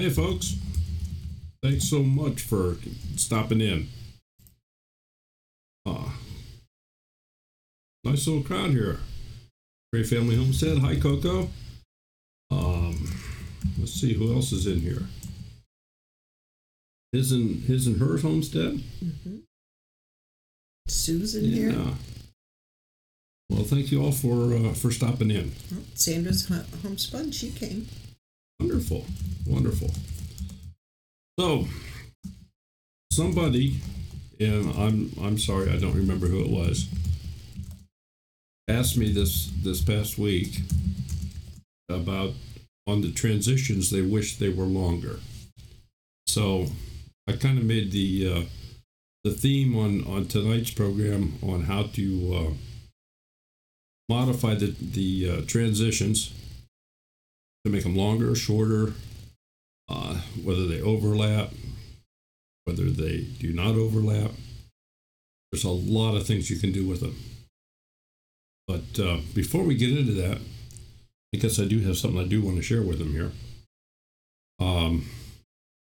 Hey, folks. Thanks so much for stopping in. Nice little crowd here. Great Family Homestead. Hi, Coco. Let's see who else is in here. His and Hers Homestead. Mm-hmm. Susan here. Well, thank you all for stopping in. Well, Sandra's homespun. She came. Wonderful, wonderful. So, somebody, and I'm sorry, I don't remember who it was, asked me this past week about on the transitions they wish they were longer. So I kind of made the theme on tonight's program on how to modify the transitions to make them longer, shorter, whether they overlap, whether they do not overlap. There's a lot of things you can do with them. But before we get into that, because I do have something I do want to share with them here.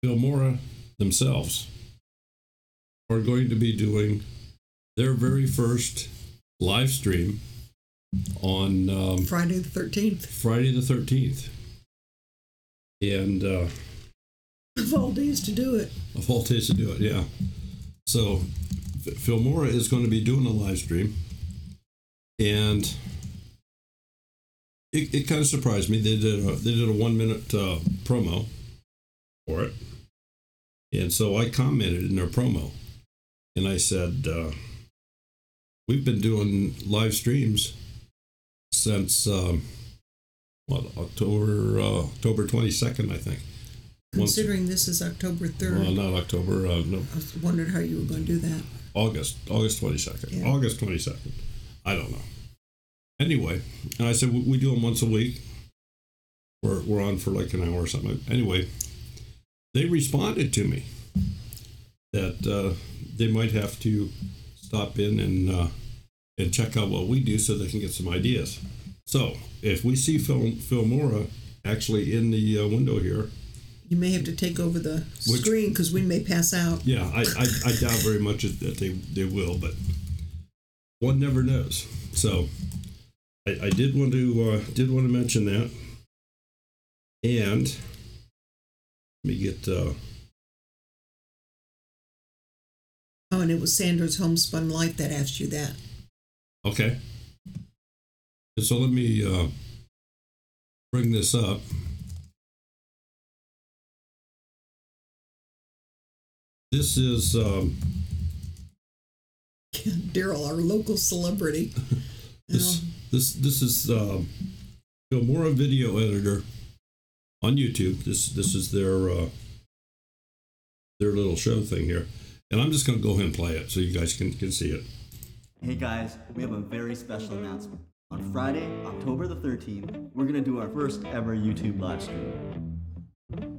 Filmora themselves are going to be doing their very first live stream on Friday the 13th. Friday the 13th. And Of all days to do it. Of all days to do it, yeah. So Filmora is going to be doing a live stream, and it kind of surprised me. They did a 1 minute promo for it, and so I commented in their promo, and I said, "We've been doing live streams since October 22nd, I think." Considering this is October 3rd. Well, not October. No. I was wondering how you were going to do that. August 22nd. Yeah. August 22nd. I don't know. Anyway, and I said we do them once a week. We're on for like an hour or something. Anyway, they responded to me that they might have to stop in and check out what we do so they can get some ideas. So if we see Filmora actually in the window here, you may have to take over the screen because we may pass out. Yeah, I doubt very much that they will, but one never knows. So I did want to mention that, and let me get. Oh, and it was Sandra's Homespun Light that asked you that. Okay. And so let me bring this up. This is Daryl, our local celebrity. This is Filmora video editor on YouTube. This is their little show thing here, and I'm just going to go ahead and play it so you guys can see it. Hey guys, we have a very special announcement. On Friday, October the 13th, we're going to do our first ever YouTube live stream.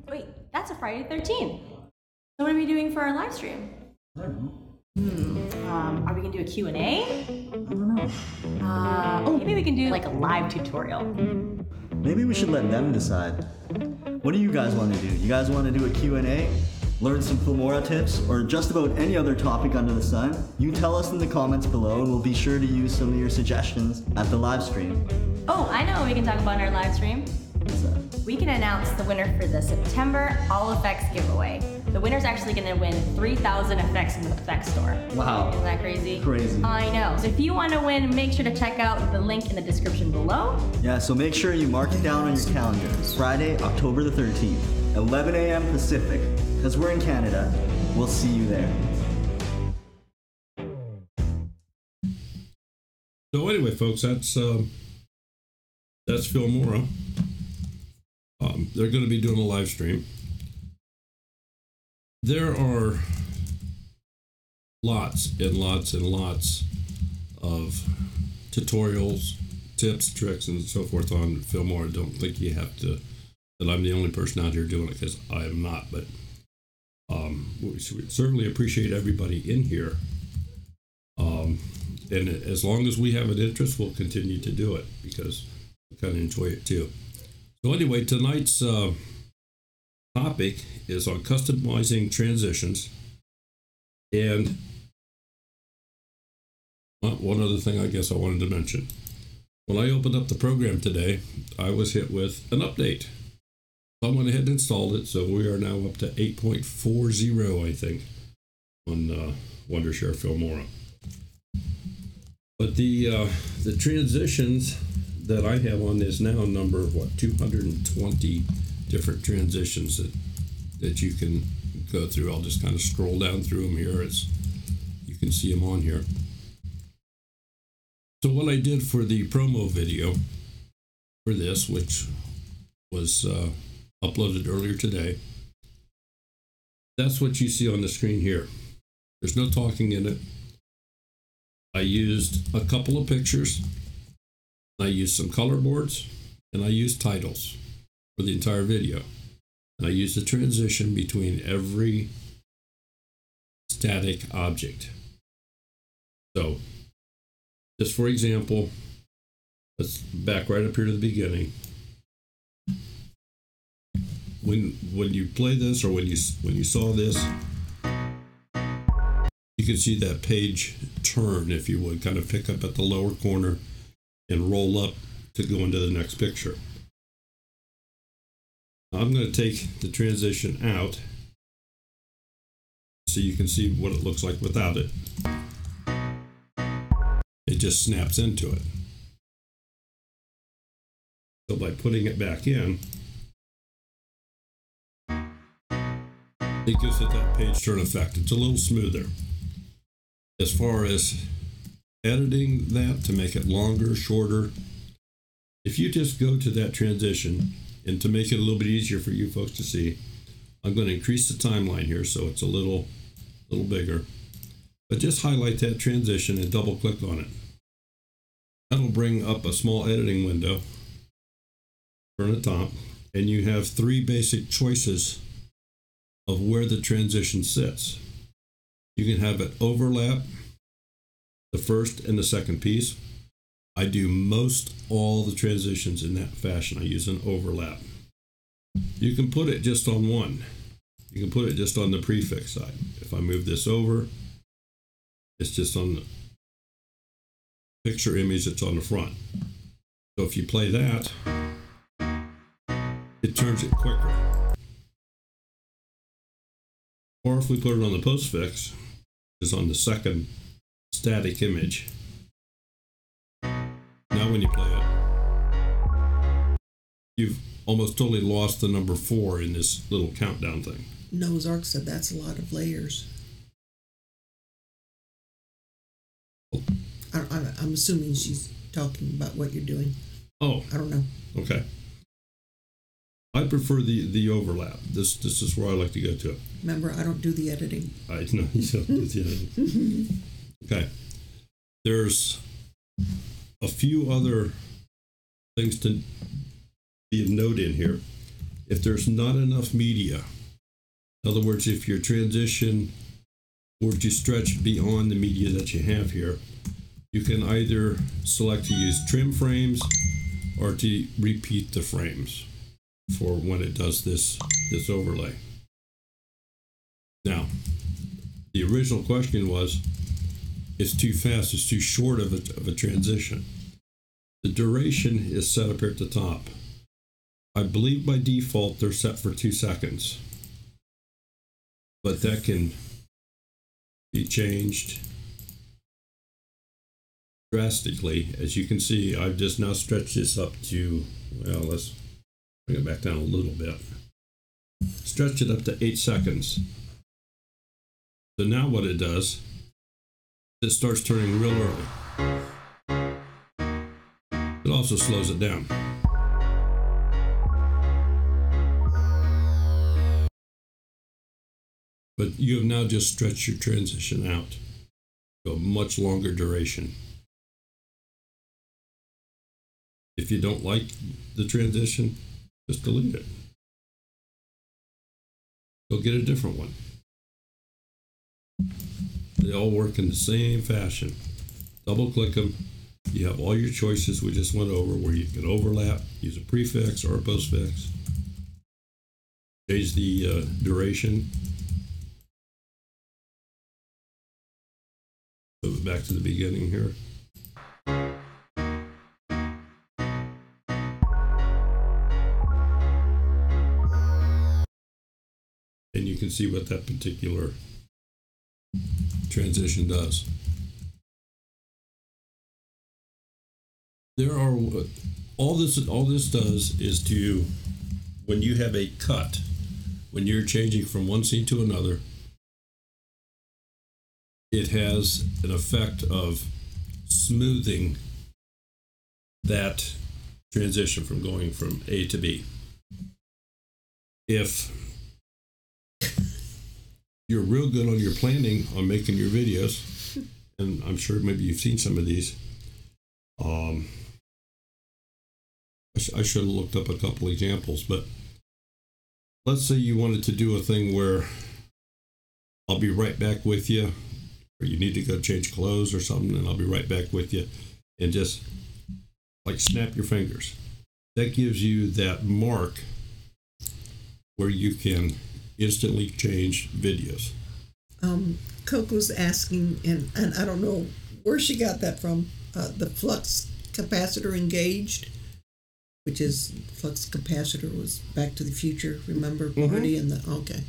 Wait, that's a Friday the 13th. So what are we doing for our live stream? I don't know. Are we going to do a Q&A? I don't know. Maybe we can do like a live tutorial. Maybe we should let them decide. What do you guys want to do? You guys want to do a Q&A? Learn some Filmora tips? Or just about any other topic under the sun? You tell us in the comments below and we'll be sure to use some of your suggestions at the live stream. Oh, I know what we can talk about in our live stream. What's that? We can announce the winner for the September All Effects giveaway. The winner's actually going to win 3,000 effects in the effects store. Wow. Isn't that crazy? Crazy. I know. So if you want to win, make sure to check out the link in the description below. Yeah, so make sure you mark it down on your calendar. Friday, October the 13th, 11 a.m. Pacific. Because we're in Canada. We'll see you there. So anyway, folks, that's Filmora. They're going to be doing a live stream. There are lots and lots and lots of tutorials, tips, tricks, and so forth on Filmora. Don't think you have to, that I'm the only person out here doing it, because I am not, but we certainly appreciate everybody in here. And as long as we have an interest, we'll continue to do it because we kind of enjoy it too. So anyway, tonight's topic is on customizing transitions. And one other thing I guess I wanted to mention. When I opened up the program today, I was hit with an update. So I went ahead and installed it, so we are now up to 8.40, I think, on Wondershare Filmora. But the transitions that I have on this now number, 220 different transitions that you can go through. I'll just kind of scroll down through them here. You can see them on here. So what I did for the promo video for this, which was uploaded earlier today, that's what you see on the screen here. There's no talking in it. I used a couple of pictures. I used some color boards, and I used titles for the entire video. And I used a transition between every static object. So, just for example, let's back right up here to the beginning. When you play this, or when you saw this, you can see that page turn, if you would, kind of pick up at the lower corner and roll up to go into the next picture. I'm going to take the transition out so you can see what it looks like without it. It just snaps into it. So by putting it back in, it gives it that page turn effect. It's a little smoother. As far as editing that to make it longer, shorter, if you just go to that transition, and to make it a little bit easier for you folks to see, I'm going to increase the timeline here so it's a little bigger. But just highlight that transition and double click on it. That'll bring up a small editing window. Turn the top, and you have three basic choices of where the transition sits. You can have it overlap the first and the second piece. I do most all the transitions in that fashion. I use an overlap. You can put it just on one. You can put it just on the prefix side. If I move this over, it's just on the picture image that's on the front. So if you play that, it turns it quicker. Or if we put it on the postfix, it's on the second static image. Now when you play it, you've almost totally lost the number 4 in this little countdown thing. Noah's Ark said that's a lot of layers. I'm assuming she's talking about what you're doing. Oh. I don't know. Okay. I prefer the overlap. This is where I like to go to it. Remember, I don't do the editing. I know you don't do the editing. Okay. There's a few other things to be of note in here. If there's not enough media, in other words, if your transition were to stretch beyond the media that you have here, you can either select to use trim frames or to repeat the frames for when it does this overlay. Now, the original question was, it's too fast, it's too short of a transition. The duration is set up here at the top. I believe by default they're set for 2 seconds, but that can be changed drastically. As you can see, I've just now stretched this up to, well, let's bring it back down a little bit. Stretch it up to 8 seconds. So now what it does, it starts turning real early. It also slows it down. But you have now just stretched your transition out to a much longer duration. If you don't like the transition, just delete it. Go get a different one. They all work in the same fashion. Double click them. You have all your choices we just went over, where you can overlap, use a prefix or a postfix. change the duration. Move it back to the beginning here. And you can see what that particular transition does. There are all this does is to, when you have a cut, when you're changing from one scene to another, it has an effect of smoothing that transition from going from A to B. If you're real good on your planning on making your videos, and I'm sure maybe you've seen some of these, I should have looked up a couple examples, but let's say you wanted to do a thing where I'll be right back with you, or you need to go change clothes or something, and I'll be right back with you, and just like snap your fingers. That gives you that mark where you can instantly change videos. Coco's asking, and I don't know where she got that from, the flux capacitor engaged, which is flux capacitor was Back to the Future, remember, Marty? And okay.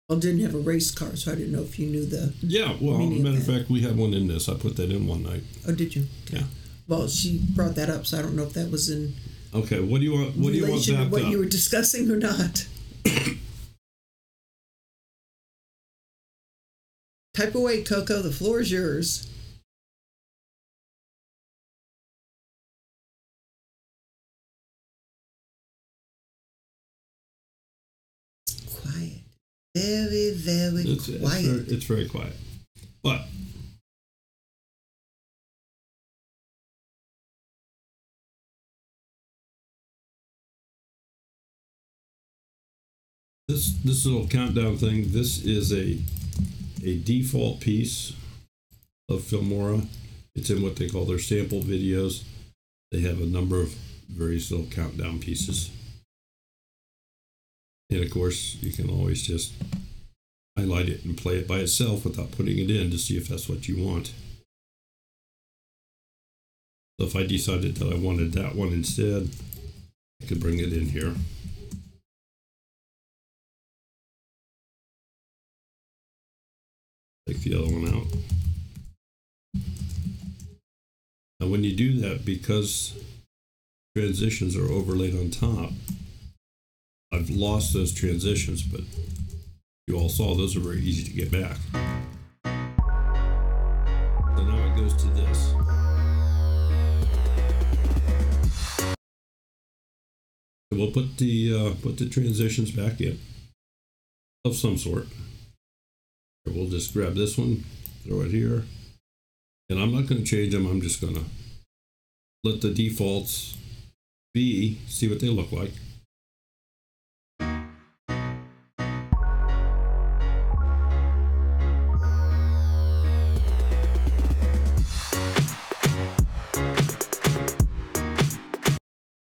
Well, didn't have a race car, so I didn't know if you knew the matter of fact, we had one in this. I put that in one night. Oh, did you? Okay. Yeah. Well, she brought that up, so I don't know if that was in okay. What do you want that what you were discussing or not. Type away, Coco. The floor is yours. Quiet. Very, very quiet. It's very quiet. But this little countdown thing, this is a default piece of Filmora. It's in what they call their sample videos. They have a number of various little countdown pieces. And of course, you can always just highlight it and play it by itself without putting it in to see if that's what you want. So if I decided that I wanted that one instead, I could bring it in here. Take the other one out. Now when you do that, because transitions are overlaid on top, I've lost those transitions, but you all saw those are very easy to get back. So now it goes to this. So we'll put the transitions back in of some sort. We'll just grab this one, throw it here, and I'm not going to change them. I'm just going to let the defaults be, see what they look like.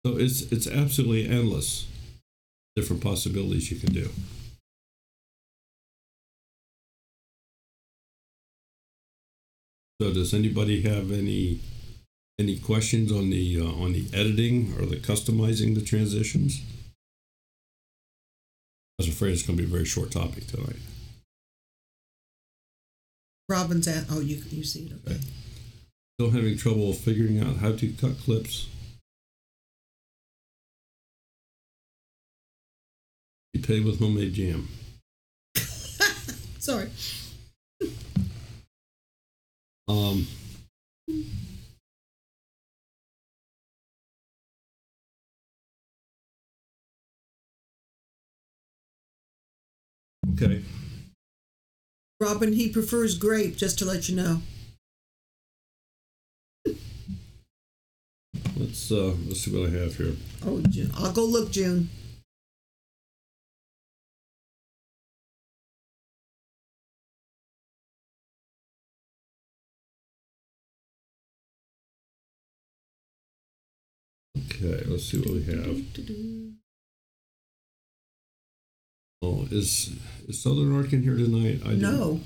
So it's absolutely endless different possibilities you can do. So does anybody have any questions on the editing or the customizing the transitions? I was afraid it's going to be a very short topic tonight. Robin's at, oh, you see it, okay. Still having trouble figuring out how to cut clips. You pay with homemade jam. Sorry. Okay. Robin, he prefers grape, just to let you know. Let's see what I have here. Oh, June. I'll go look, June. Okay, let's see what we have. Oh, is Southern Arc in here tonight? No.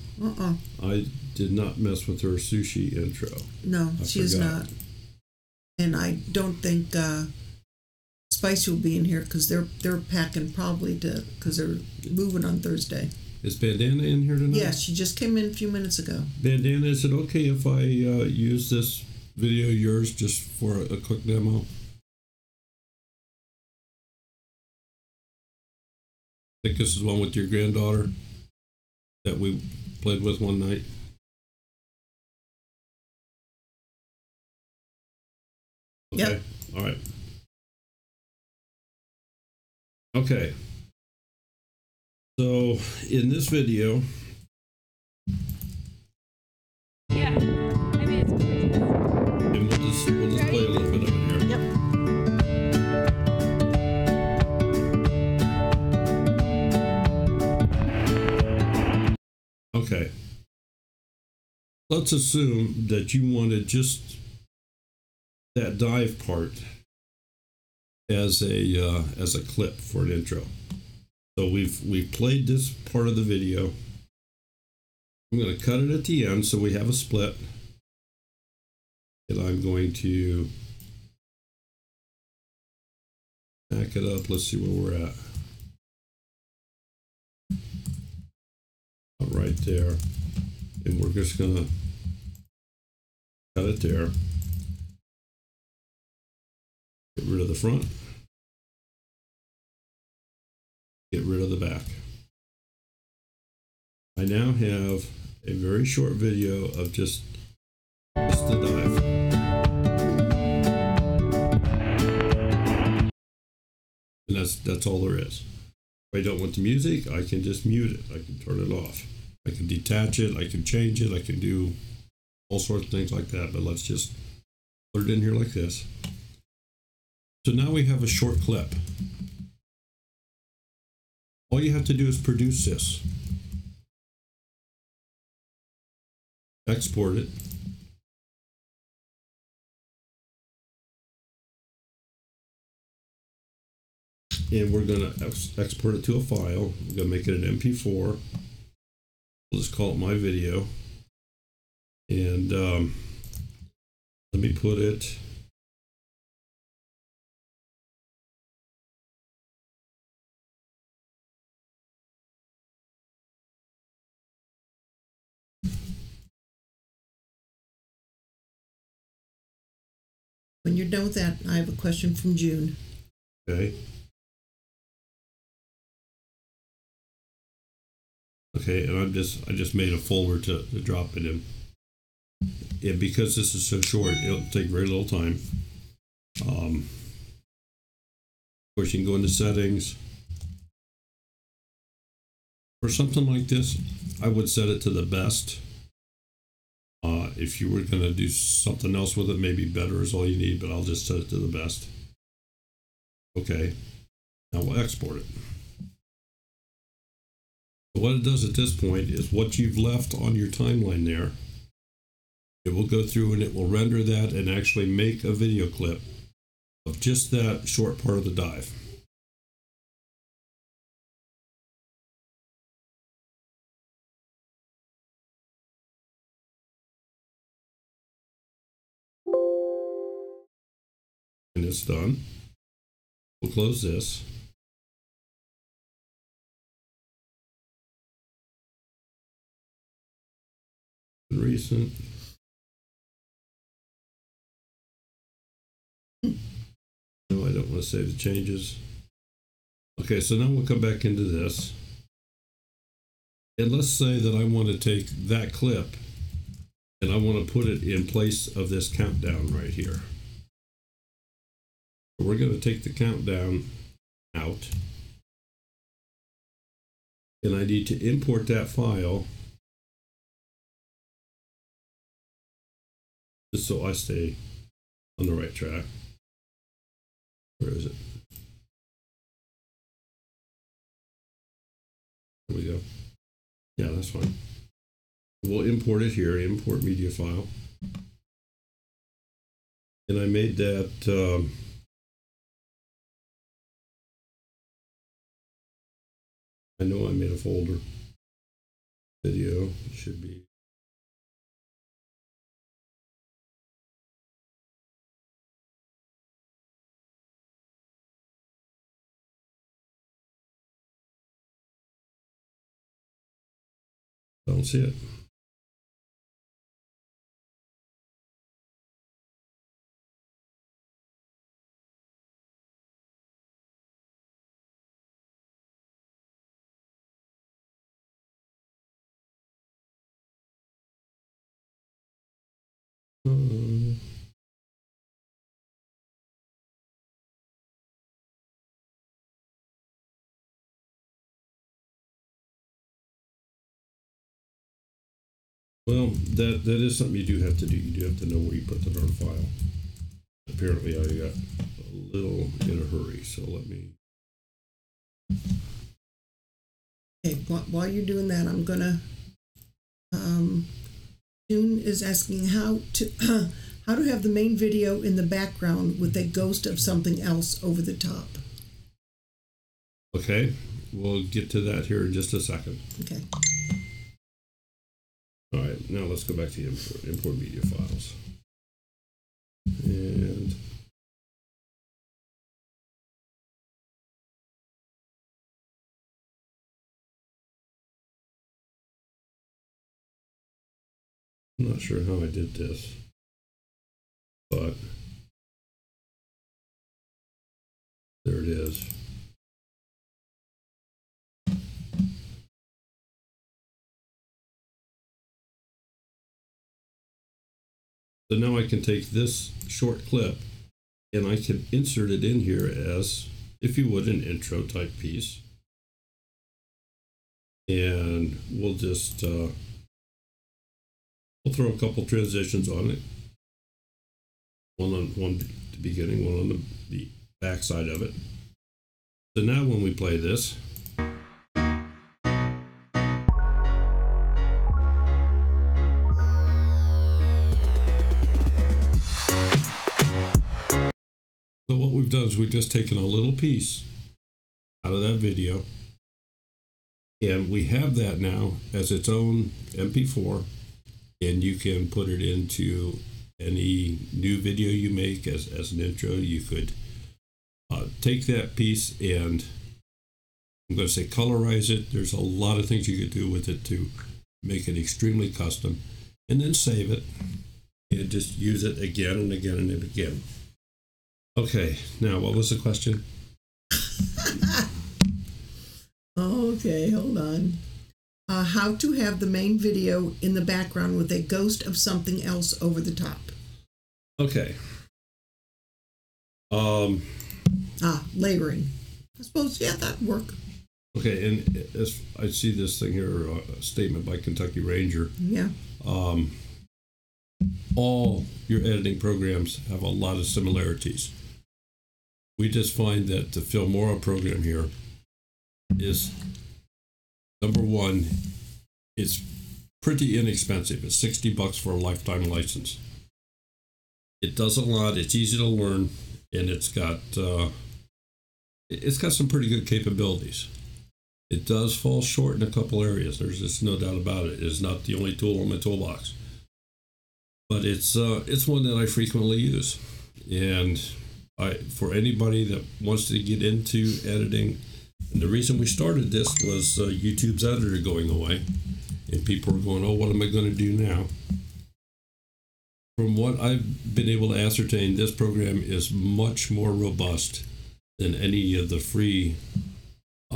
I did not mess with her sushi intro. No, she is not. And I don't think Spicy will be in here because they're packing probably because they're moving on Thursday. Is Bandana in here tonight? Yeah, she just came in a few minutes ago. Bandana, is it okay if I use this video of yours just for a quick demo? I think this is one with your granddaughter that we played with one night. Okay. Yep. All right. Okay. So in this video, Yeah, I mean, and we'll just play a little bit of it here. Yep. Okay. Let's assume that you wanted just that dive part as a clip for an intro. So we've played this part of the video. I'm going to cut it at the end so we have a split. And I'm going to back it up. Let's see where we're at. Right there. And we're just going to cut it there. Get rid of the front. Get rid of the back. I now have a very short video of just the dive. And that's all there is. If I don't want the music, I can just mute it. I can turn it off. I can detach it. I can change it. I can do all sorts of things like that. But let's just put it in here like this. So now we have a short clip. All you have to do is produce this. Export it. And we're going to export it to a file. We're going to make it an MP4. We'll just call it my video. And let me put it. When you're done with that, I have a question from June. Okay. Okay, and I just made a folder to drop it in. And because this is so short, it'll take very little time. Of course, you can go into settings. For something like this, I would set it to the best. If you were going to do something else with it, maybe better is all you need, but I'll just set it to the best. Okay, now we'll export it. What it does at this point is what you've left on your timeline there, it will go through and it will render that and actually make a video clip of just that short part of the dive. And it's done. We'll close this. Recent. No, I don't want to save the changes. Okay, so now we'll come back into this. And let's say that I want to take that clip and I want to put it in place of this countdown right here. We're going to take the countdown out. And I need to import that file just so I stay on the right track. Where is it? There we go. Yeah, that's fine. We'll import it here, import media file. And I made that I know I made a folder. Video, it should be. Don't see it. Well, that is something you do have to do. You do have to know where you put the darn file. Apparently, I got a little in a hurry, so let me. Okay, while you're doing that, I'm gonna. June is asking how to have the main video in the background with a ghost of something else over the top. Okay, we'll get to that here in just a second. Okay. All right, now let's go back to the import media files. And I'm not sure how I did this, but there it is. So now I can take this short clip and I can insert it in here as, if you would, an intro type piece. And we'll just, we'll throw a couple transitions on it. One at the beginning, one on the back side of it. So now when we play this, so what we've done is we've just taken a little piece out of that video, and we have that now as its own MP4, and you can put it into any new video you make as an intro. You could take that piece and, I'm going to say, colorize it. There's a lot of things you could do with it to make it extremely custom, and then save it and just use it again and again and again. Okay, now what was the question? Okay, hold on. How to have the main video in the background with a ghost of something else over the top. Okay. Layering. I suppose, yeah, that'd work. Okay, and as I see this thing here, a statement by Kentucky Ranger. Yeah. All your editing programs have a lot of similarities. We just find that the Filmora program here is, number one, it's pretty inexpensive. It's $60 for a lifetime license. It does a lot. It's easy to learn, and it's got some pretty good capabilities. It does fall short in a couple areas. There's just no doubt about it. It is not the only tool in my toolbox, but it's one that I frequently use. And for anybody that wants to get into editing, and the reason we started this was YouTube's editor going away, and people were going, "Oh, what am I going to do now?" From what I've been able to ascertain, this program is much more robust than any of the free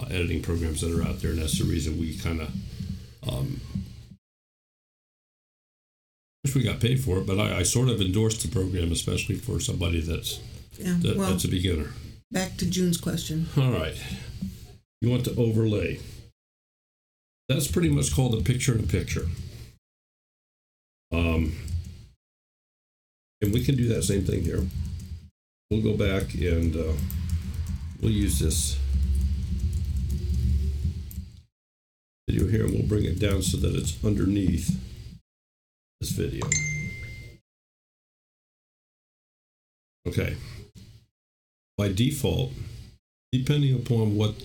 editing programs that are out there, and that's the reason we kind of wish we got paid for it, but I sort of endorsed the program, especially for somebody that's a beginner. Back to June's question. All right. You want to overlay. That's pretty much called a picture-in-a-picture. And we can do that same thing here. We'll go back and we'll use this video here, and we'll bring it down so that it's underneath this video. Okay. By default, depending upon what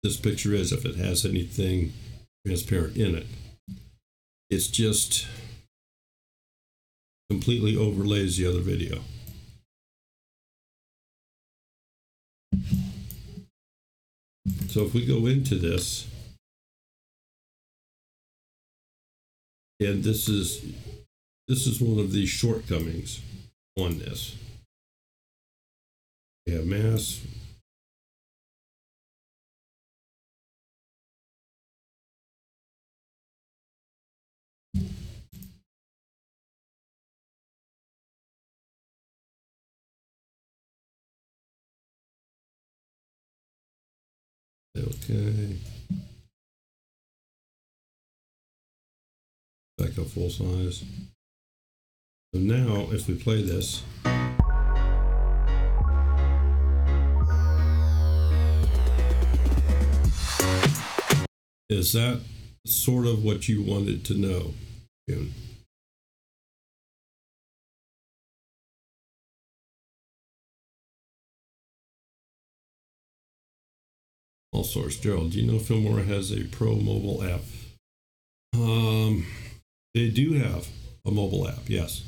this picture is, if it has anything transparent in it. It's just completely overlays the other video. So if we go into this, and this is one of the shortcomings on this. We have mass. Okay. Back up full size. So now, if we play this, is that sort of what you wanted to know, June? All sorts. Gerald, do you know Filmora has a pro mobile app? They do have a mobile app, yes.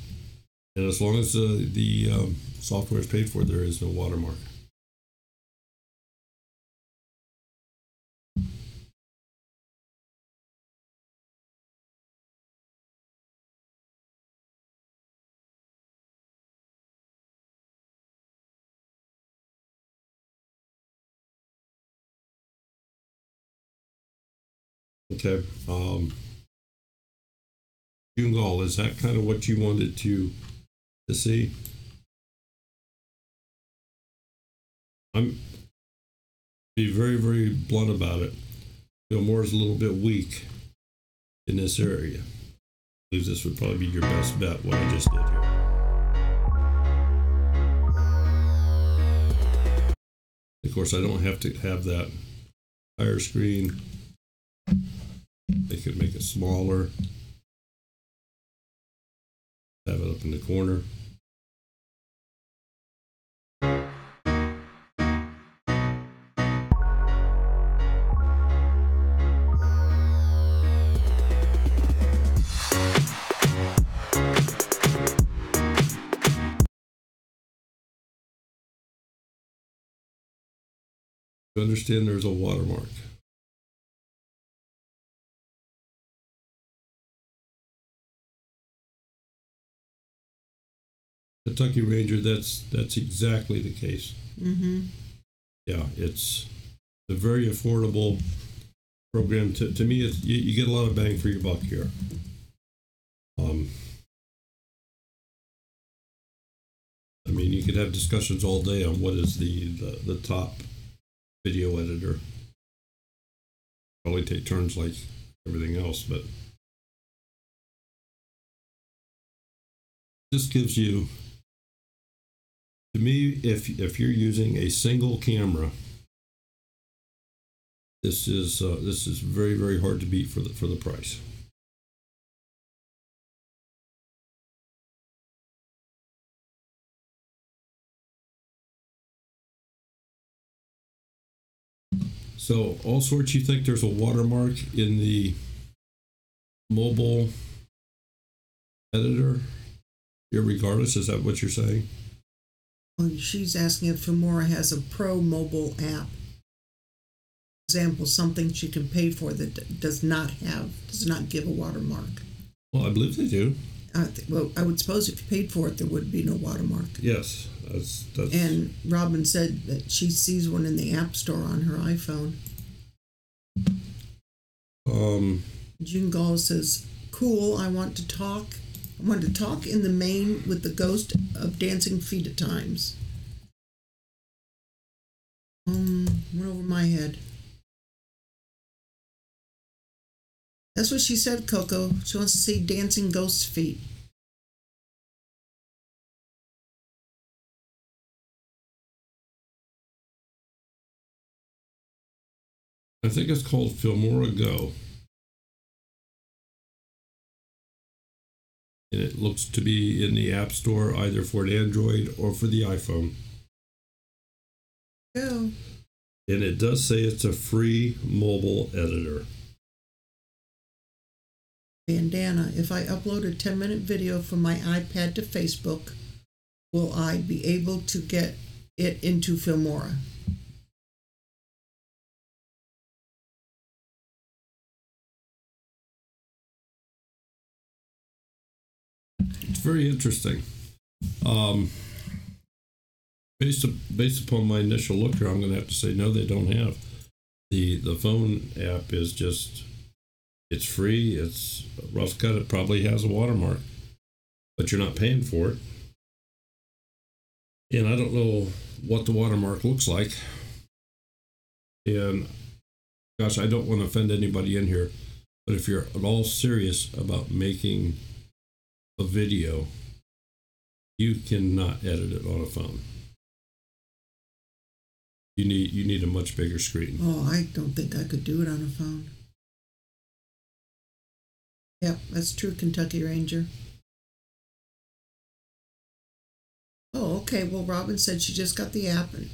And as long as the software is paid for, there is no watermark. Okay. Jungal, is that kind of what you wanted to see? I'm be very, very blunt about it. Filmora is a little bit weak in this area. I believe this would probably be your best bet, what I just did here. Of course, I don't have to have that higher screen. They could make it smaller. Have it up in the corner. You understand there's a watermark. Kentucky Ranger, that's exactly the case. Mm-hmm. Yeah, it's a very affordable program. To me, it's, you get a lot of bang for your buck here. I mean, you could have discussions all day on what is the top video editor. Probably take turns like everything else, but this gives you, to me, if you're using a single camera, this is very, very hard to beat for the price. So all sorts, you think there's a watermark in the mobile editor, irregardless? Is that what you're saying? Well, she's asking if Filmora has a pro mobile app. Example, something she can pay for that does not give a watermark. Well, I believe they do. Well, I would suppose if you paid for it, there would be no watermark. Yes, that's. And Robin said that she sees one in the App Store on her iPhone. June Gall says, "Cool. I want to talk in the main with the ghost of dancing feet at times." Went over my head. That's what she said, Coco. She wants to see dancing ghost feet. I think it's called Filmora Go. And it looks to be in the App Store either for an Android or for the iPhone. Yeah. And it does say it's a free mobile editor. Bandana, if I upload a 10-minute video from my iPad to Facebook, will I be able to get it into Filmora? It's very interesting. Based upon my initial look here, I'm going to have to say no, they don't have. The phone app is just, it's free, it's rough cut, it probably has a watermark, but you're not paying for it. And I don't know what the watermark looks like. And gosh, I don't want to offend anybody in here, but if you're at all serious about making a video, you cannot edit it on a phone. You need a much bigger screen. Oh, I don't think I could do it on a phone. Yep, that's true, Kentucky Ranger. Oh, okay. Well, Robin said she just got the app and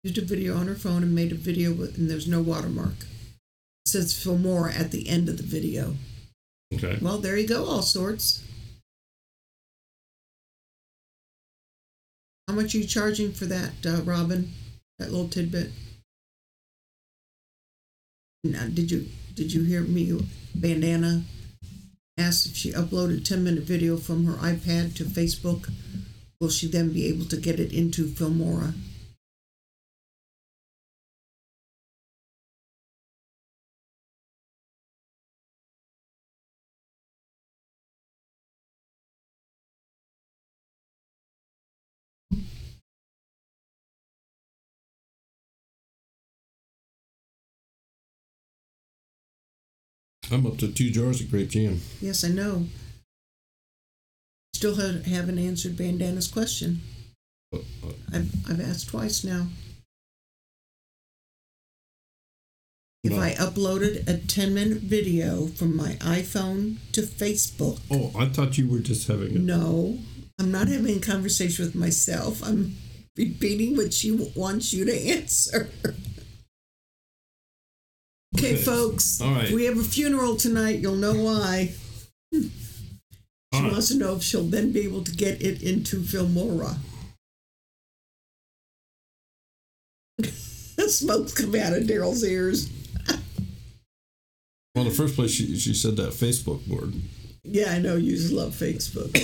used a video on her phone and made a video and there's no watermark. It says Filmora at the end of the video. Okay. Well, there you go, all sorts. How much are you charging for that, Robin? That little tidbit. Now, did you hear me? Bandana asked if she uploaded a 10-minute video from her iPad to Facebook, will she then be able to get it into Filmora? I'm up to 2 jars of grape jam. Yes, I know. Still haven't answered Bandana's question. I've asked twice now. If I uploaded a 10-minute video from my iPhone to Facebook. Oh, I thought you were just having a... No, I'm not having a conversation with myself. I'm repeating what she wants you to answer. Okay, folks. All right. If we have a funeral tonight, you'll know why. She wants to know if she'll then be able to get it into Filmora. Smoke's coming out of Daryl's ears. Well, in the first place, she said that Facebook board. Yeah, I know. You just love Facebook.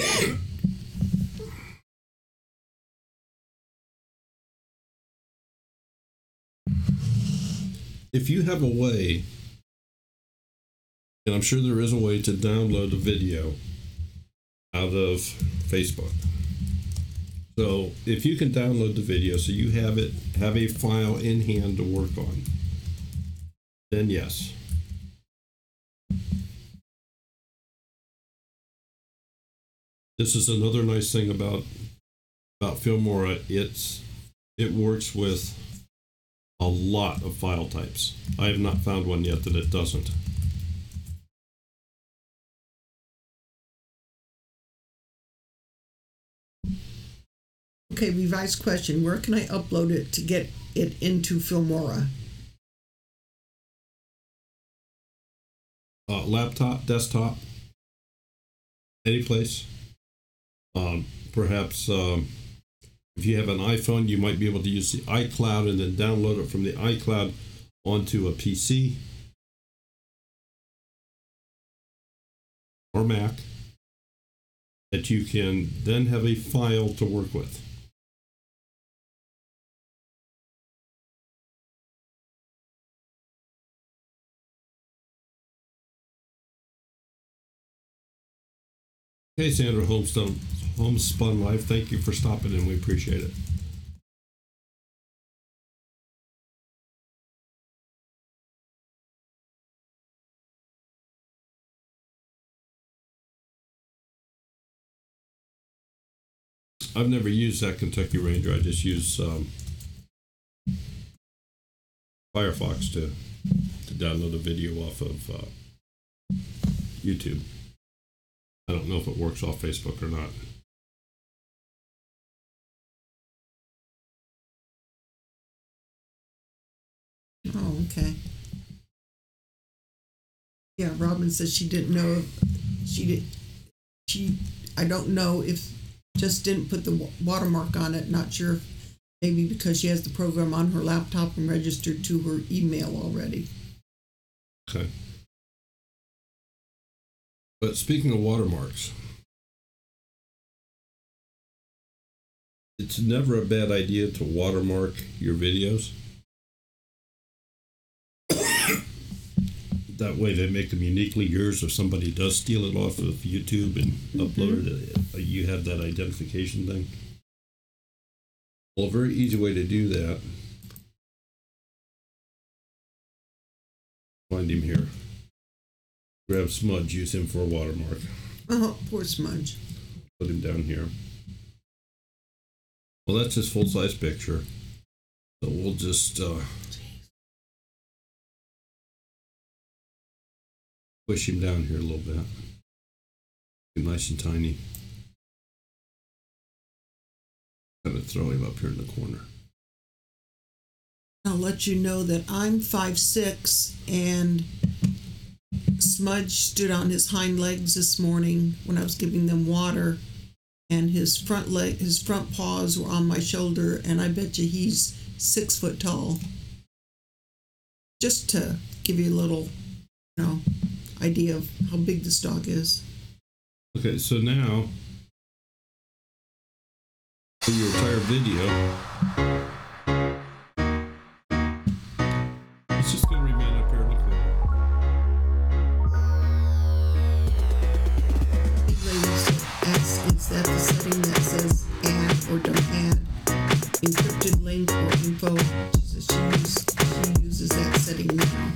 If you have a way, and I'm sure there is a way to download a video out of Facebook. So if you can download the video so you have a file in hand to work on, then yes. This is another nice thing about Filmora. It works with a lot of file types. I have not found one yet that it doesn't. Okay, revised question. Where can I upload it to get it into Filmora? Laptop, desktop, any place. Perhaps if you have an iPhone, you might be able to use the iCloud and then download it from the iCloud onto a PC or Mac that you can then have a file to work with. Hey, Sandra Homespun Life, thank you for stopping in. We appreciate it. I've never used that Kentucky Ranger. I just use Firefox to download a video off of YouTube. I don't know if it works off Facebook or not. Oh, okay. Yeah, Robin says she didn't know if I don't know if just didn't put the watermark on it. Not sure if maybe because she has the program on her laptop and registered to her email already. Okay. But speaking of watermarks, it's never a bad idea to watermark your videos. That way they make them uniquely yours. If somebody does steal it off of YouTube and upload it, you have that identification thing. Well, a very easy way to do that, find him here. Grab Smudge, use him for a watermark. Oh, poor Smudge. Put him down here. Well, that's his full-size picture. So we'll just push him down here a little bit. Get nice and tiny. Kind of throw him up here in the corner. I'll let you know that I'm 5'6", and Smudge stood on his hind legs this morning when I was giving them water, and his front paws were on my shoulder, and I bet you he's 6 foot tall. Just to give you a little, idea of how big this dog is. Okay, so now for your entire video, it's just going to remain up here in the corner. Ladies ask, is that the setting that says add or don't add? Encrypted link or info? She uses that setting now.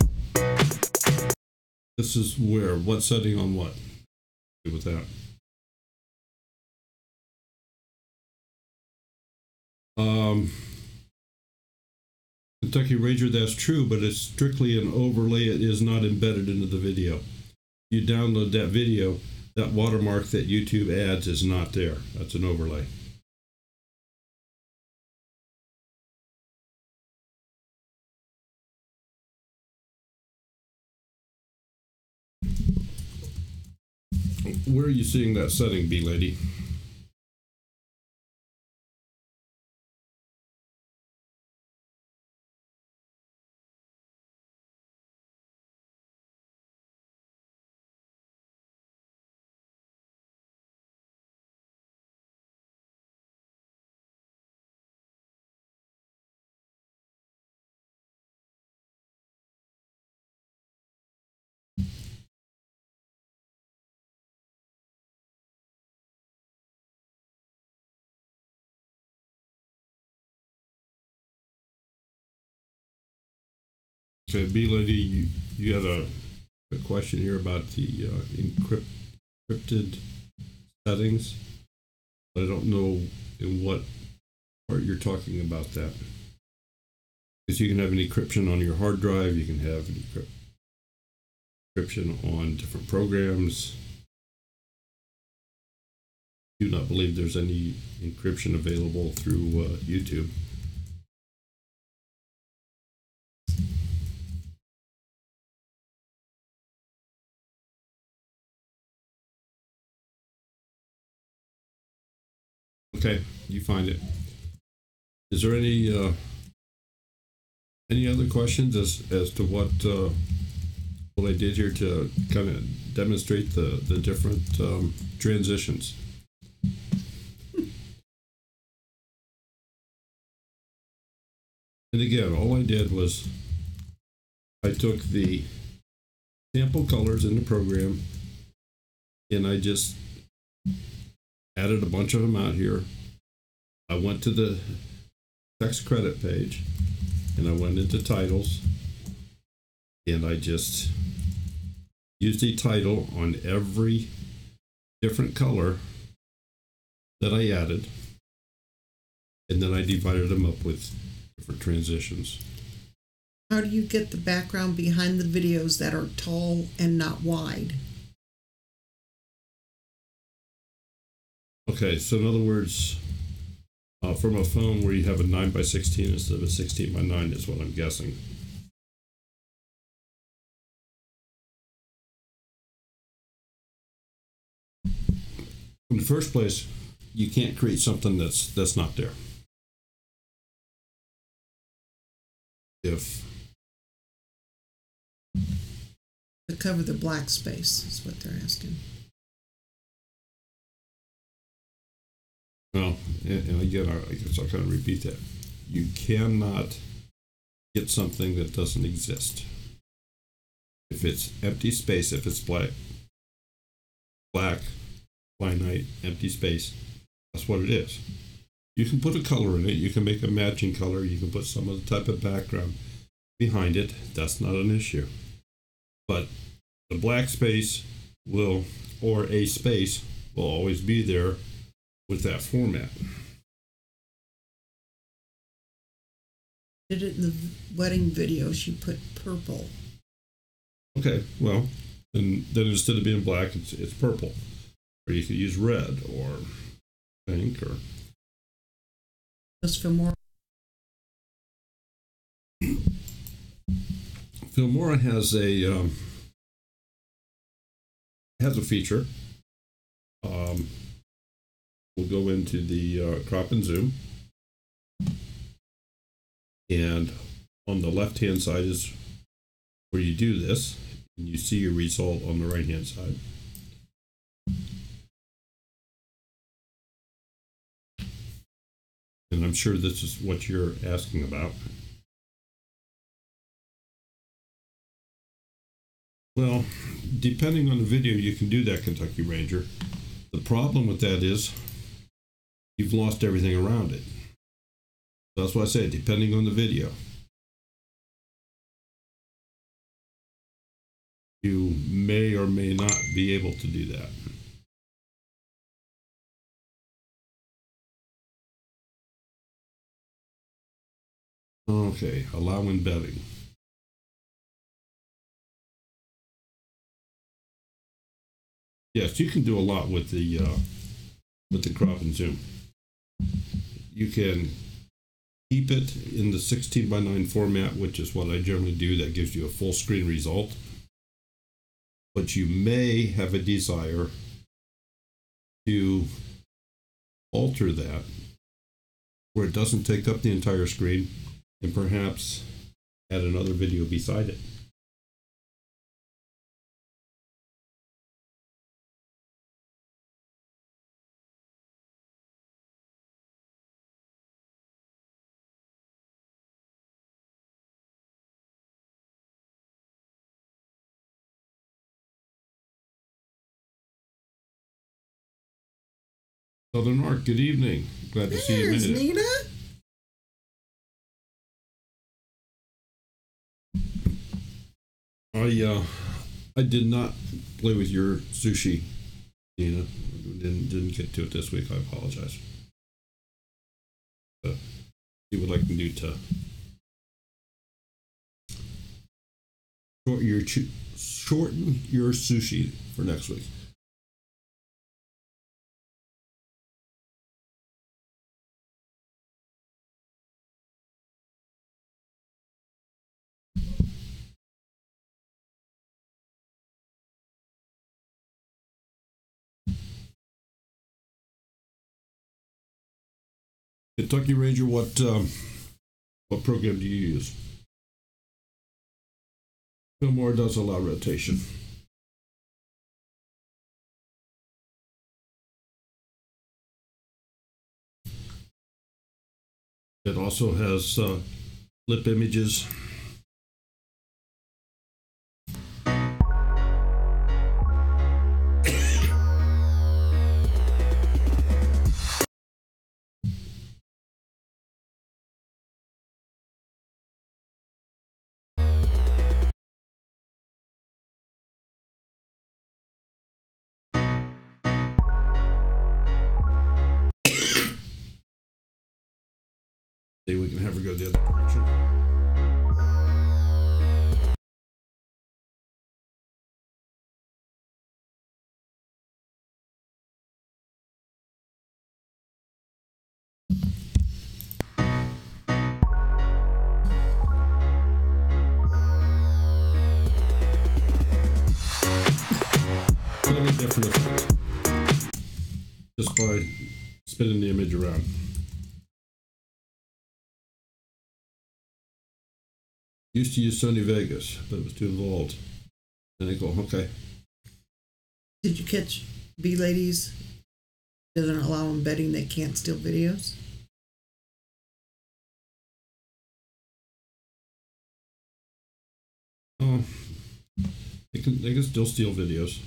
This is where? What setting on what? Do with that. Kentucky Ranger, that's true, but it's strictly an overlay. It is not embedded into the video. You download that video, that watermark that YouTube adds is not there. That's an overlay. Where are you seeing that setting, Bee Lady? Okay, Bee Lady, you had a question here about the encrypted settings. I don't know in what part you're talking about that. Because you can have an encryption on your hard drive, you can have an encryption on different programs. I do not believe there's any encryption available through YouTube. Okay, you find it. Is there any other questions as to what I did here to kind of demonstrate the different transitions? And again, all I did was I took the sample colors in the program and I just added a bunch of them out here. I went to the text credit page and I went into titles and I just used a title on every different color that I added, and then I divided them up with different transitions. How do you get the background behind the videos that are tall and not wide? Okay, so in other words, from a phone where you have a 9:16 instead of a 16:9 is what I'm guessing. In the first place, you can't create something that's not there. If To cover the black space is what they're asking. well, and again, I guess I'll kind of repeat that. You cannot get something that doesn't exist. If it's empty space, if it's black, finite, empty space, that's what it is. You can put a color in it, you can make a matching color, you can put some other type of background behind it, that's not an issue. But the black space will, or a space, will always be there with that format. Did it in the wedding video, she put purple. Okay, well, then instead of being black, it's purple. Or you could use red or pink or... Just Filmora. Filmora has a feature. We'll go into the crop and zoom. And on the left-hand side is where you do this, and you see your result on the right-hand side. And I'm sure this is what you're asking about. Well, depending on the video, you can do that, Kentucky Ranger. The problem with that is you've lost everything around it. That's why I say, depending on the video. You may or may not be able to do that. Okay, allow embedding. Yes, you can do a lot with the crop and zoom. You can keep it in the 16:9 format, which is what I generally do. That gives you a full screen result. But you may have a desire to alter that where it doesn't take up the entire screen and perhaps add another video beside it. Southern Mark, good evening. Glad to see you. There's Nina. I did not play with your sushi, Nina. Didn't get to it this week. I apologize. See what I can do to shorten your sushi for next week. Kentucky Ranger, what program do you use? Filmora does allow rotation. It also has flip images. See, we can have her go the other direction. A little bit different effect. just by spinning the image around. Used to use Sony Vegas, but it was too involved. And I go, okay. Did you catch B-Ladies? Doesn't allow embedding, they can't steal videos? Oh, they can still steal videos.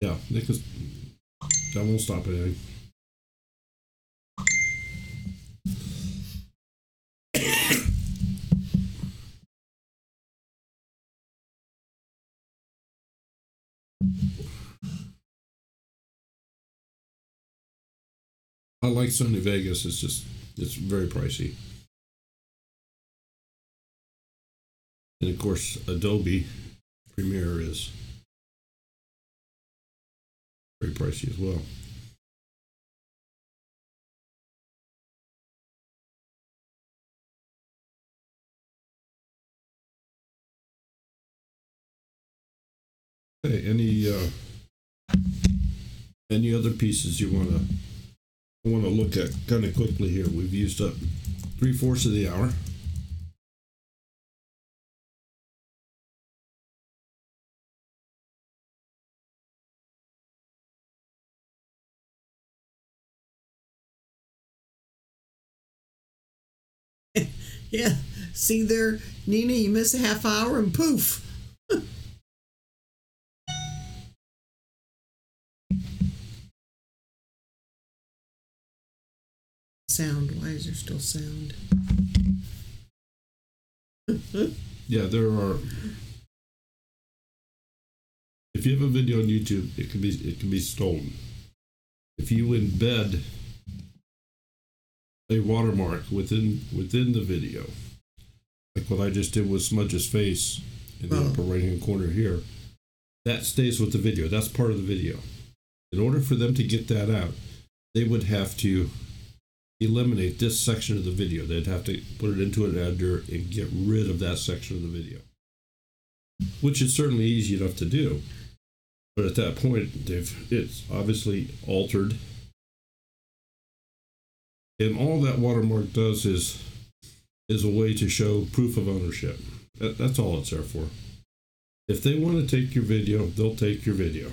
Yeah, they can. That won't stop anything. I like Sony Vegas. It's very pricey. And of course, Adobe Premiere is very pricey as well. Okay, any other pieces you want to look at kind of quickly here? We've used up 3/4 of the hour. Yeah, see there, Nina, you miss a half hour and poof. Sound, why is there still sound? Yeah, there are. If you have a video on YouTube, it can be stolen. If you embed a watermark within the video, like what I just did with Smudge's face in the upper right hand corner here, that stays with the video. That's part of the video. In order for them to get that out, they would have to eliminate this section of the video. They'd have to put it into an editor and get rid of that section of the video, which is certainly easy enough to do. But at that point, it's obviously altered. And all that watermark does is a way to show proof of ownership. That's all it's there for. If they want to take your video, they'll take your video.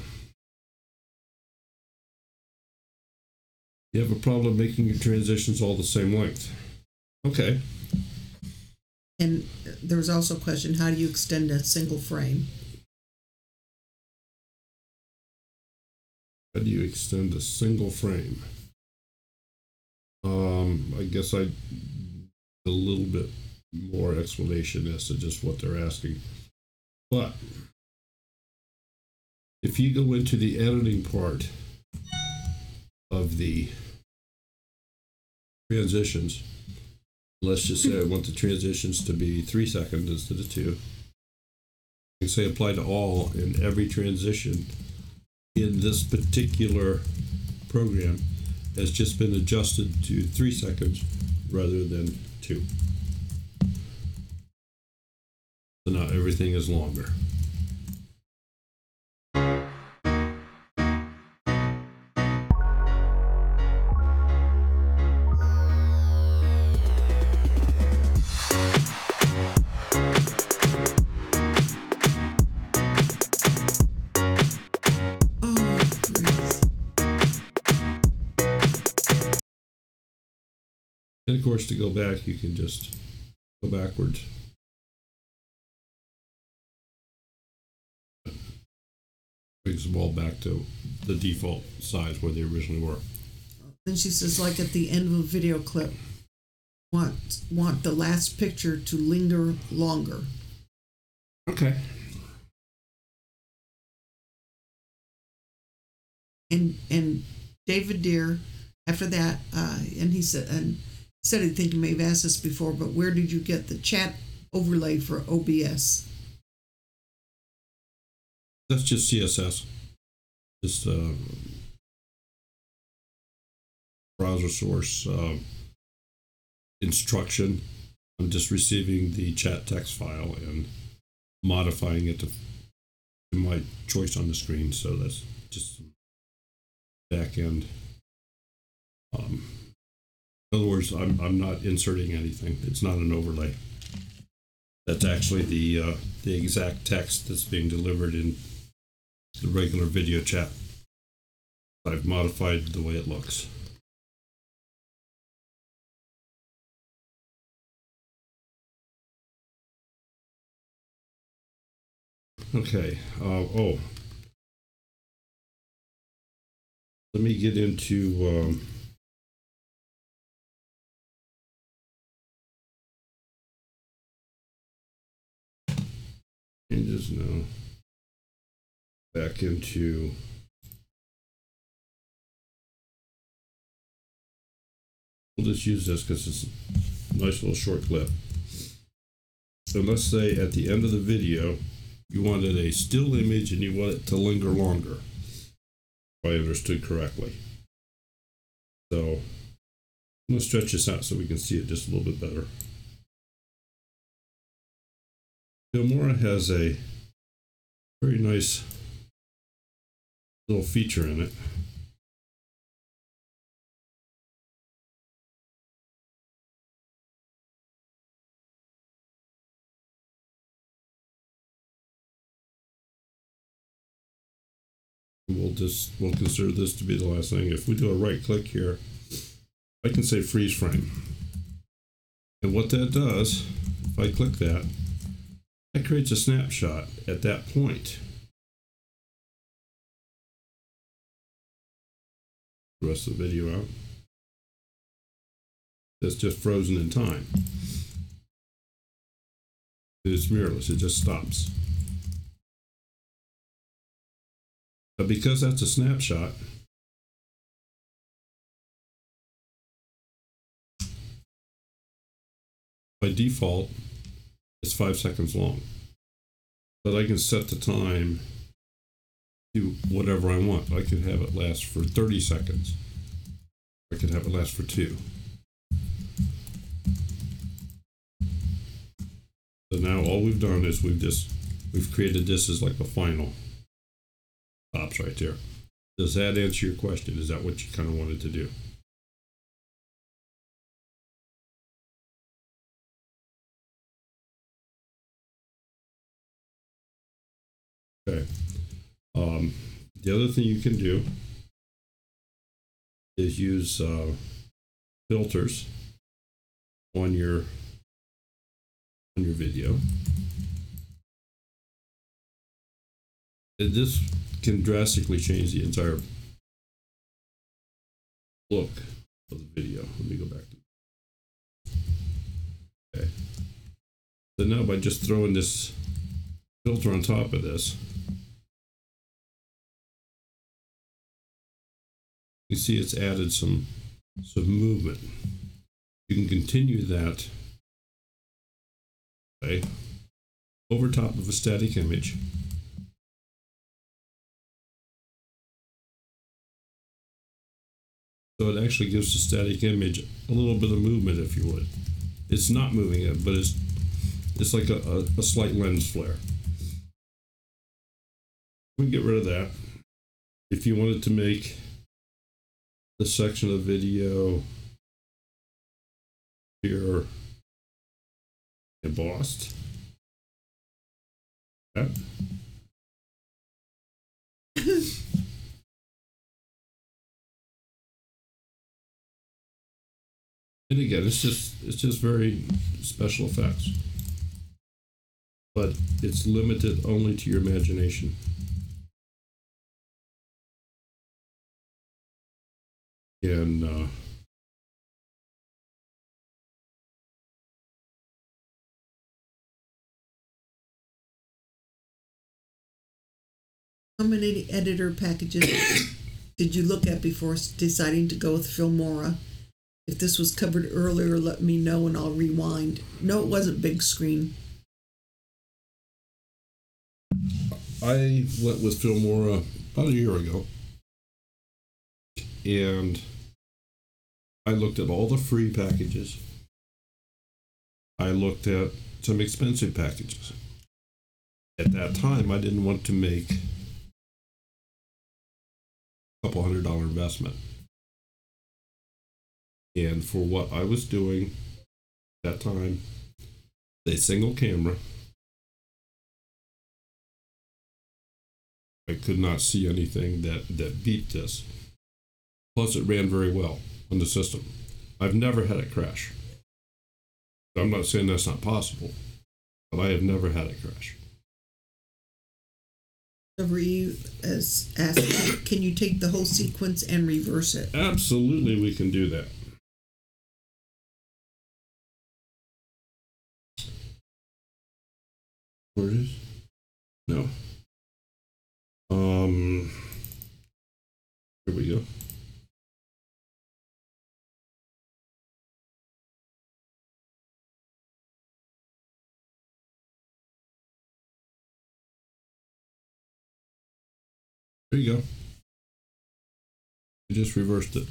You have a problem making your transitions all the same length. Okay. And there was also a question, how do you extend a single frame? How do you extend a single frame? I guess a little bit more explanation as to just what they're asking. But if you go into the editing part of the transitions, let's just say I want the transitions to be 3 seconds instead of 2. You can say apply to all, and every transition in this particular program has just been adjusted to 3 seconds rather than 2. So now everything is longer. And of course, to go back, you can just go backwards. Brings them all back to the default size where they originally were. Then she says, like at the end of a video clip, want the last picture to linger longer. Okay. And David Deere, after that, and he said he'd think you may have asked this before, but where did you get the chat overlay for OBS? That's just CSS. Just browser source instruction. I'm just receiving the chat text file and modifying it to my choice on the screen. So that's just back end. In other words, I'm not inserting anything. It's not an overlay. That's actually the exact text that's being delivered in the regular video chat. I've modified the way it looks. Okay. Let me get into changes now. Back into we'll just use this because it's a nice little short clip. So let's say at the end of the video you wanted a still image and you want it to linger longer, if I understood correctly. So I'm going to stretch this out so we can see it just a little bit better. Filmora has a very nice little feature in it. We'll consider this to be the last thing. If we do a right click here, I can say freeze frame. And what that does, if I click that, that creates a snapshot at that point. The rest of the video out. That's just frozen in time. It's mirrorless, it just stops. But because that's a snapshot, by default, it's 5 seconds long. But I can set the time to whatever I want. I could have it last for 30 seconds. I could have it last for 2. So now all we've done is we've created this as like the final. Stops right there. Does that answer your question? Is that what you kind of wanted to do? Okay. The other thing you can do is use filters on your video. And this can drastically change the entire look of the video. Let me go back to okay. So now by just throwing this filter on top of this, you see it's added some movement. You can continue that over top of a static image. So it actually gives the static image a little bit of movement, if you would. It's not moving it, but it's like a slight lens flare. We get rid of that. If you wanted to make the section of the video here embossed, that. And again, it's just very special effects, but it's limited only to your imagination. And how many editor packages did you look at before deciding to go with Filmora? If this was covered earlier, let me know and I'll rewind. No, it wasn't big screen. I went with Filmora about a year ago, and I looked at all the free packages. I looked at some expensive packages. At that time, I didn't want to make couple $100 investment. And for what I was doing at that time, a single camera, I could not see anything that beat this. Plus, it ran very well on the system. I've never had it crash. I'm not saying that's not possible, but I have never had it crash. Somebody has asked, can you take the whole sequence and reverse it? Absolutely, we can do that. Where it is? No. Here we go. There you go. I just reversed it.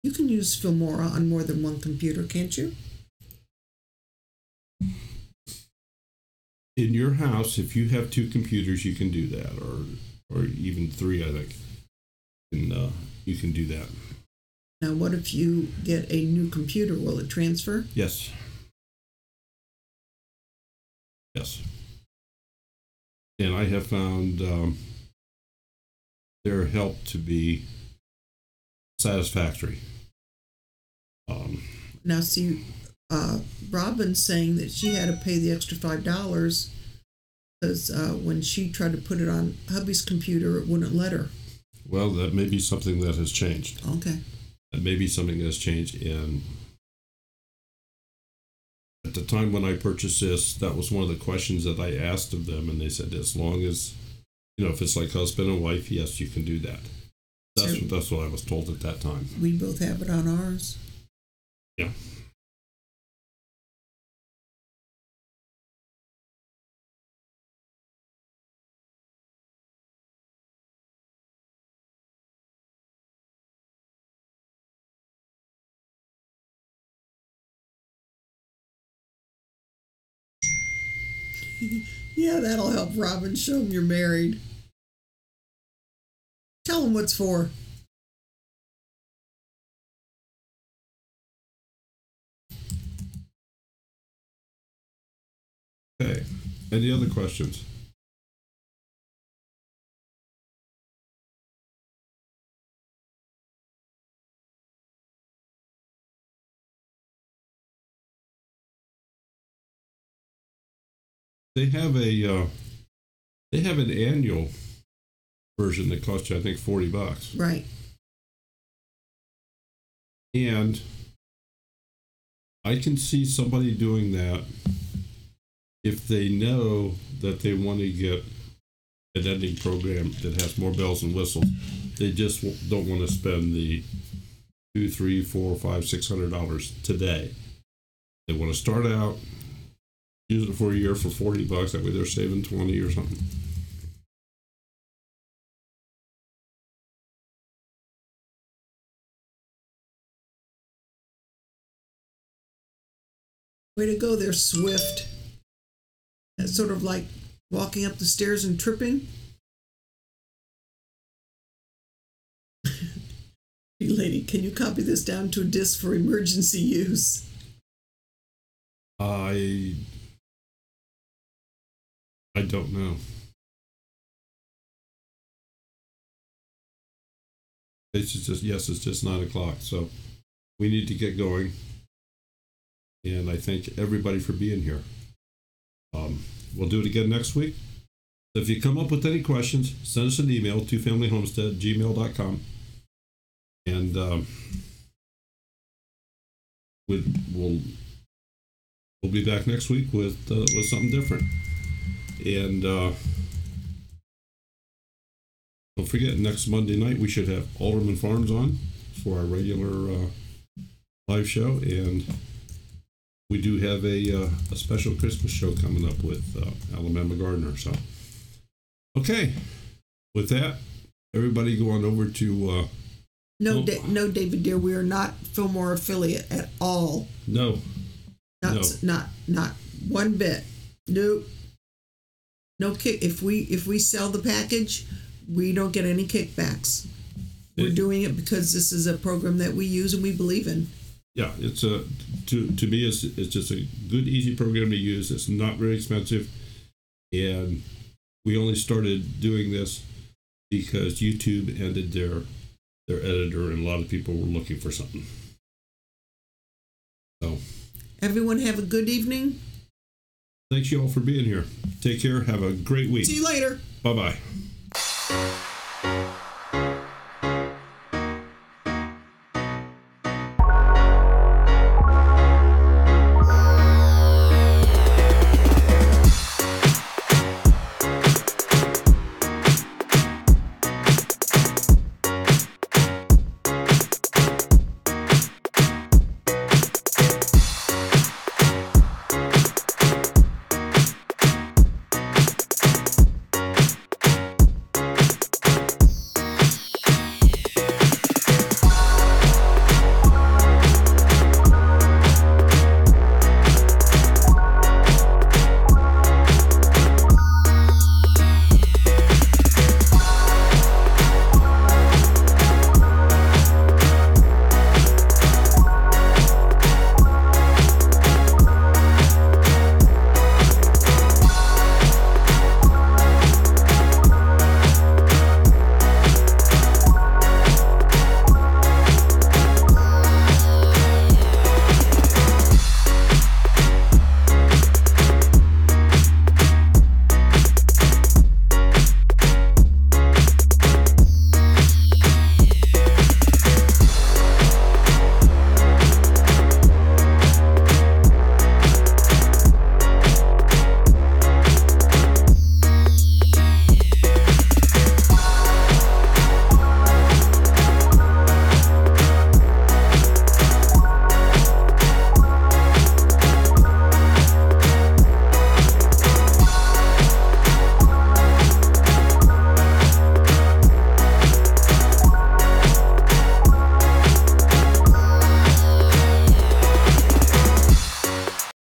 You can use Filmora on more than one computer, can't you? In your house, if you have 2 computers, you can do that, or even 3, I think. And you can do that. Now, what if you get a new computer? Will it transfer? Yes. Yes. And I have found their help to be satisfactory. Now, see, Robin's saying that she had to pay the extra $5 because when she tried to put it on hubby's computer, it wouldn't let her. Well, that may be something that has changed. Okay. That may be something that has changed. And at the time when I purchased this, that was one of the questions that I asked of them, and they said, as long as, if it's like husband and wife, yes, you can do that. That's what I was told at that time. We both have it on ours. Yeah. Yeah, that'll help Robin. Show him you're married. Tell him what's for. Okay. Any other questions? They have an annual version that costs you, I think, $40. Right. And I can see somebody doing that if they know that they want to get an editing program that has more bells and whistles. They just don't want to spend the $200, $300, $400, $500, $600 today. They want to start out, use it for a year for $40. That way they're saving 20 or something. Way to go there, Swift. That's sort of like walking up the stairs and tripping. Hey, lady, can you copy this down to a disk for emergency use? I don't know. It's just 9 o'clock, so we need to get going. And I thank everybody for being here. We'll do it again next week. If you come up with any questions, send us an email to familyhomestead@gmail.com. And we'll be back next week with something different. And don't forget, next Monday night we should have Alderman Farms on for our regular live show, and we do have a special Christmas show coming up with Alabama Gardener. So, okay, with that, everybody go on over to. No, David dear, we are not Filmora affiliate at all. No. Not one bit. Nope. No kick. If we sell the package, we don't get any kickbacks. We're doing it because this is a program that we use and we believe in. Yeah, it's to me it's just a good, easy program to use. It's not very expensive, and we only started doing this because YouTube ended their editor, and a lot of people were looking for something. So, everyone have a good evening. Thanks you all for being here. Take care. Have a great week. See you later. Bye-bye.